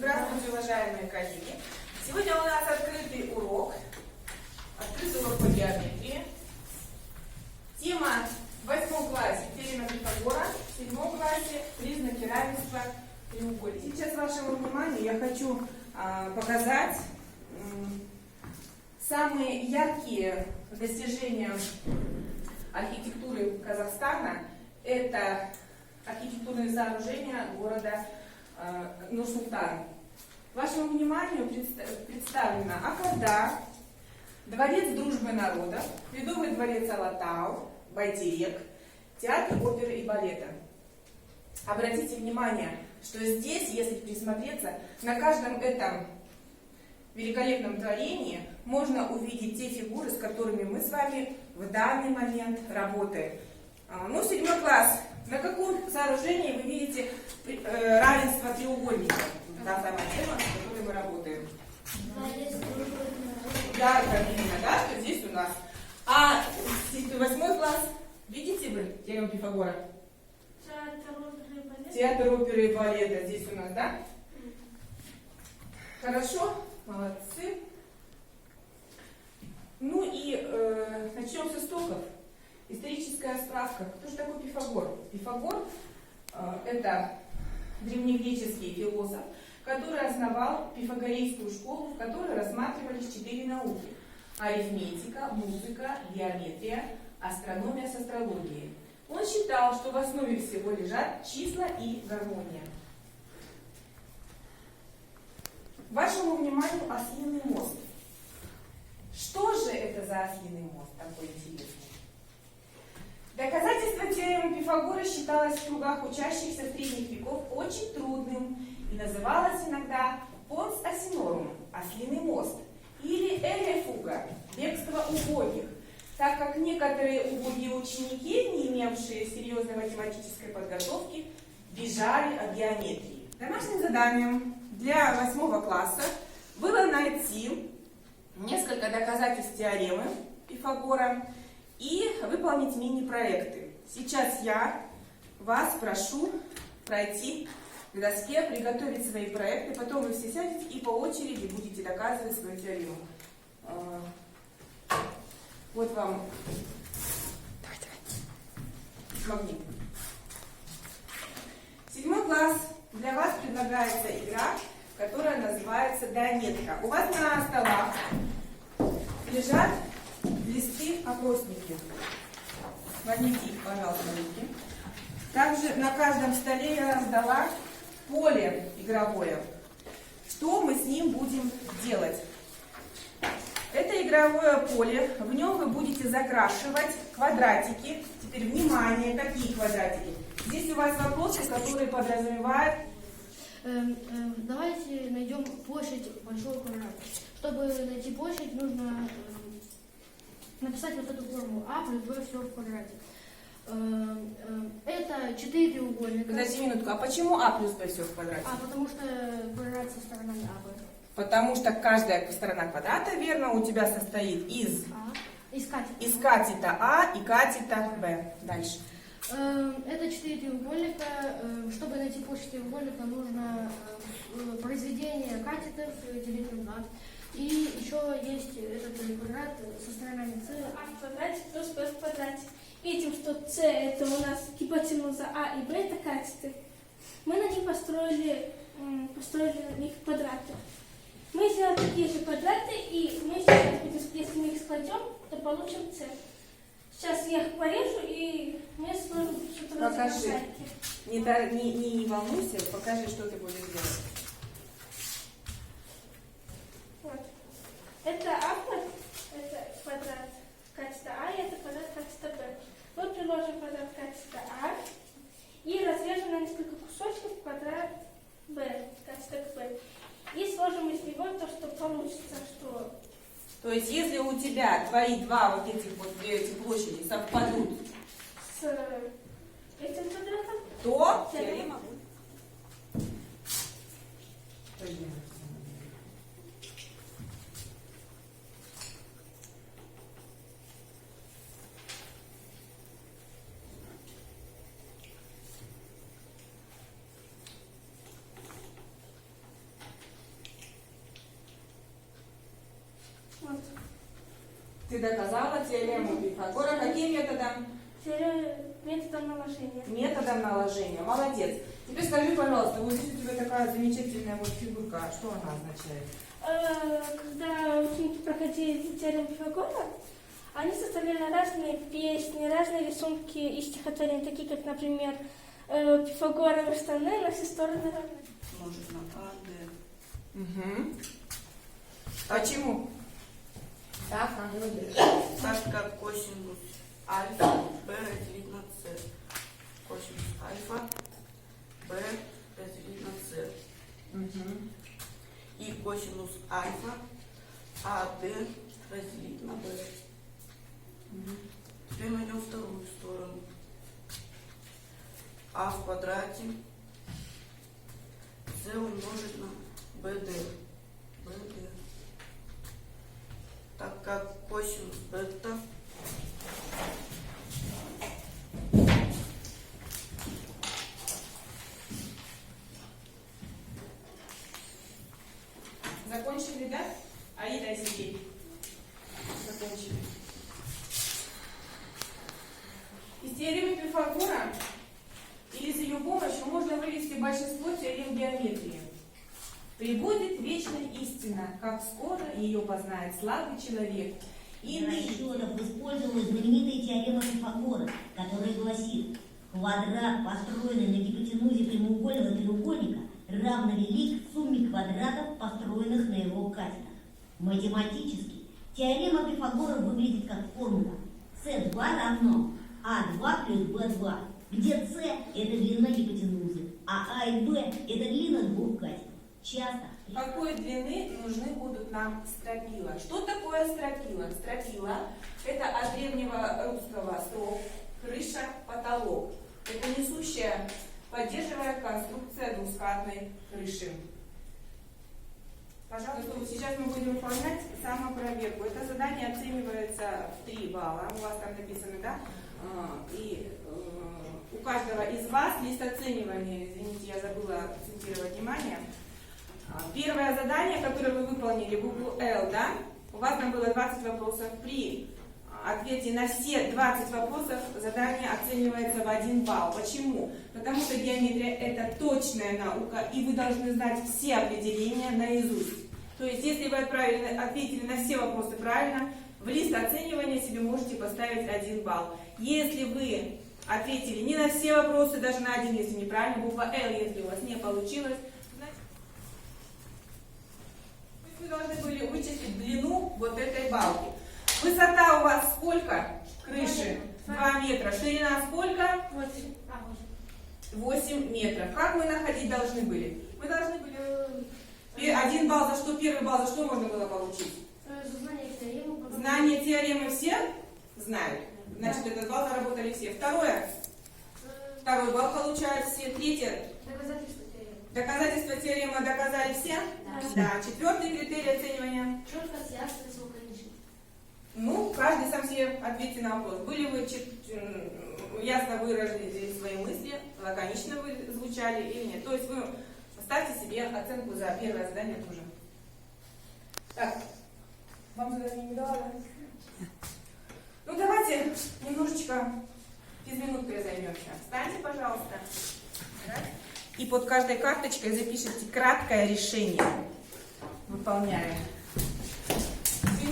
Здравствуйте, уважаемые коллеги! Сегодня у нас открытый урок по геометрии. Тема в 8 классе теорема Пифагора, в 7 классе признаки равенства треугольника. Сейчас вашему вниманию я хочу показать самые яркие достижения архитектуры Казахстана. Это архитектурные сооружения города Нур-Султан. Вашему вниманию представлено Акада, дворец дружбы народов, Ледовый дворец Алатау, Байтерек, театр оперы и балета. Обратите внимание, что здесь, если присмотреться, на каждом этом великолепном творении можно увидеть те фигуры, с которыми мы с вами в данный момент работаем. Ну, 7 класс. На каком сооружении вы видите равенство треугольника? Та самая тема, с которой мы работаем. Ярко видно, да, что здесь у нас. А 8 класс, видите вы теорему Пифагора? Театр оперы и балета здесь у нас, да? Хорошо, молодцы. Ну и начнем с истоков. Историческая справка. Кто же такой Пифагор? Пифагор это древнегреческий философ, который основал пифагорейскую школу, в которой рассматривались 4 науки: арифметика, музыка, геометрия, астрономия с астрологией. Он считал, что в основе всего лежат числа и гармония. Вашему вниманию ослиный мост. Что же это за ослиный мост такой интересный? Доказательство теоремы Пифагора считалось в кругах учащихся средних веков очень трудным и называлось иногда Понс Асинорум, ослиный мост, или Элефуга, бегство убогих, так как некоторые убогие ученики, не имевшие серьезной математической подготовки, бежали от геометрии. Домашним заданием для 8 класса было найти несколько доказательств теоремы Пифагора и выполнить мини-проекты. Сейчас я вас прошу пройти к доске, приготовить свои проекты, потом вы все сядете и по очереди будете доказывать свою теорему. Вот вам магнит. 7 класс. Для вас предлагается игра, которая называется «Донетка». У вас на столах лежат листы опросники. Возьмите их, пожалуйста, в руки. Также на каждом столе я раздала поле игровое. Что мы с ним будем делать? Это игровое поле. В нем вы будете закрашивать квадратики. Теперь внимание, какие квадратики? Здесь у вас вопросы, которые подразумевают... Давайте найдем площадь большого квадрата. Чтобы найти площадь, нужно написать вот эту формулу А плюс Б все в квадрате. Это 4 треугольника. Подожди минутку, а почему А плюс Б все в квадрате? Потому что квадрат со сторонами А, Б. Потому что каждая сторона квадрата, верно, у тебя состоит из катета А и катета Б. Дальше. Это 4 треугольника. Чтобы найти площадь треугольника, нужно произведение катетов делить на 2. И еще есть этот квадрат со сторонами С. А в квадрате плюс Б в квадрате. Видим, что С это у нас гипотенуза А и Б это катеты. Мы на них построили на них квадраты. Мы сделали такие же квадраты, и мы сейчас будем, если мы их складем, то получим С. Сейчас я их порежу, и мы сможем что-то Покажи. Не волнуйся, покажи, что ты будешь делать. Вот. Это А, это квадрат катета А, и это квадрат катета Б. Мы приложим квадрат катета А и разрежем на несколько кусочков квадрат Б, катета Б. И сложим из него то, что получится, что... То есть, если у тебя твои два вот этих вот эти площади совпадут с этим квадратом, то теорема будет. Ты доказала теорему Пифагора. Каким методом? Методом наложения. Методом наложения. Молодец. Теперь скажи, пожалуйста, вот здесь у тебя такая замечательная вот фигурка. Что она означает? Когда ученики проходили теорему Пифагора, они составляли разные песни, разные рисунки и стихотворения, такие как, например, Пифагоровы штаны на все стороны равны. Может на А, Д. Угу. Почему? Так, Так как косинус альфа b разделить на c. Косинус альфа b разделить на c. Угу. И косинус альфа АД разделить на b. Теперь найдем вторую сторону. А в квадрате c умножить на bd. bd. Так как косинус бета Закончили, да? Аида и Сергей. Закончили. Из теоремы Пифагора или с ее помощью можно вывести большинство теорем геометрии. Прибудет вечная истина, как скоро ее познает слабый человек. Для расчетов использовалась знаменитая теорема Пифагора, которая гласит: квадрат, построенный на гипотенузе прямоугольного треугольника, равновелик сумме квадратов, построенных на его катетах. Математически теорема Пифагора выглядит как формула С2 равно А2 плюс Б2, где С – это длина гипотенузы, а и Б – это длина двух катетов. Часто Какой длины нужны будут нам стропила? Что такое стропила? Стропила – это от древнего русского строп, крыша, потолок. Это несущая, поддерживая конструкция двускатной крыши. Пожалуйста, вот сейчас мы будем выполнять самопроверку. Это задание оценивается в 3 балла. У вас там написано, да? И у каждого из вас лист оценивания. Извините, я забыла акцентировать внимание. Первое задание, которое вы выполнили, букву Л, да? У вас там было 20 вопросов. При ответе на все 20 вопросов задание оценивается в 1 балл. Почему? Потому что геометрия – это точная наука, и вы должны знать все определения наизусть. То есть, если вы ответили на все вопросы правильно, в лист оценивания себе можете поставить 1 балл. Если вы ответили не на все вопросы, даже на один, если неправильно, буква Л, если у вас не получилось, вы должны были вычислить длину вот этой балки. Высота у вас сколько? Крыши? 2 метра. Ширина сколько? 8 метров. Как мы находить должны были? Мы должны были... 1 балл за что? Первый балл за что можно было получить? Знание теоремы. Знание теоремы все знают. Значит, этот балл заработали все. Второе. Второй балл получают все. Третье. Доказательство теоремы. Доказательство теоремы доказали все? Да. Четвертый критерий оценивания. Четкость, ясность, лаконичность. Ну, каждый сам себе ответьте на вопрос. Были вы ясно выразили свои мысли, лаконично вы звучали или нет? То есть вы ставьте себе оценку за первое задание тоже. Так, вам задание не дала, да? Ну, давайте немножечко физминуткой займемся. Встаньте, пожалуйста. И под каждой карточкой запишите краткое решение. Выполняем.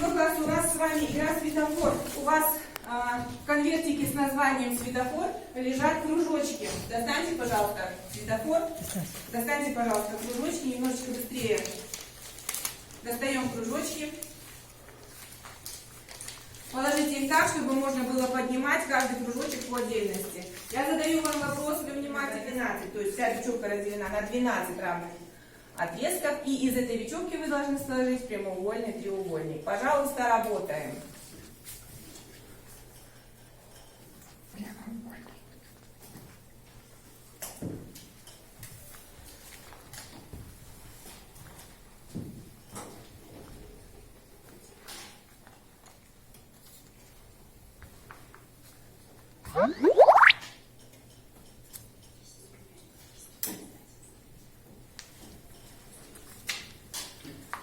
У нас с вами игра «Светофор». У вас в конвертике с названием «Светофор» лежат кружочки. Достаньте, пожалуйста, светофор. Достаньте, пожалуйста, кружочки. Немножечко быстрее достаем кружочки. Положите их так, чтобы можно было поднимать каждый кружочек по отдельности. Я задаю вам вопрос, вы внимательно 12. То есть вся бечевка разделена на 12 равных отрезков, и из этой бечевки вы должны сложить прямоугольный треугольник. Пожалуйста, работаем.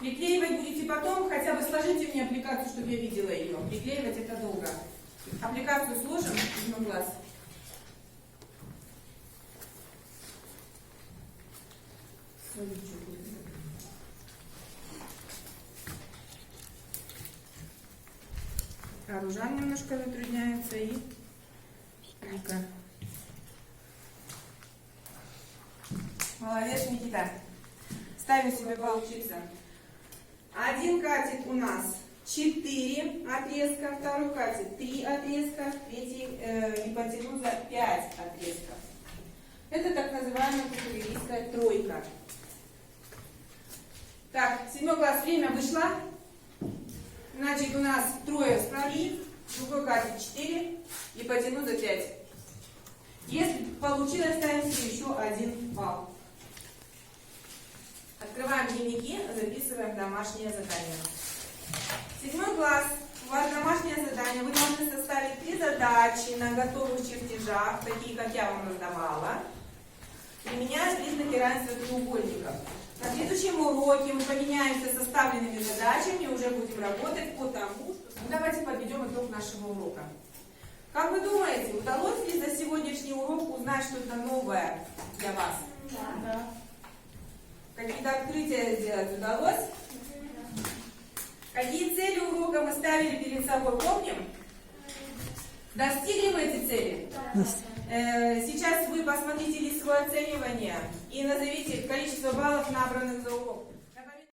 Приклеивать будете потом, хотя бы сложите мне аппликацию, чтобы я видела ее. Приклеивать это долго. Аппликацию сложим, седьмой класс. А Ружан немножко затрудняется и Вика. Молодец, Никита. Ставим себе поучиться. Один катет у нас 4 отрезка, второй катет 3 отрезка, третий гипотенуза 5 отрезков. Это так называемая категорийская тройка. Так, 7 класс, время вышло. Значит, у нас трое справили, другой катет 4, гипотенуза 5. Если получилось, ставим себе еще 1 балл. Открываем дневники, записываем домашнее задание. 7 класс. У вас домашнее задание. Вы должны составить 3 задачи на готовых чертежах, такие, как я вам раздавала, применяя признаки равенства треугольников. На следующем уроке мы поменяемся составленными задачами и уже будем работать по тому, что... Давайте подведем итог нашего урока. Как вы думаете, удалось ли за сегодняшний урок узнать что-то новое для вас? Да. Какие-то открытия сделать удалось? Какие цели урока мы ставили перед собой, помним? Достигли мы эти цели? Сейчас вы посмотрите лист свое оценивание и назовите количество баллов, набранных за урок.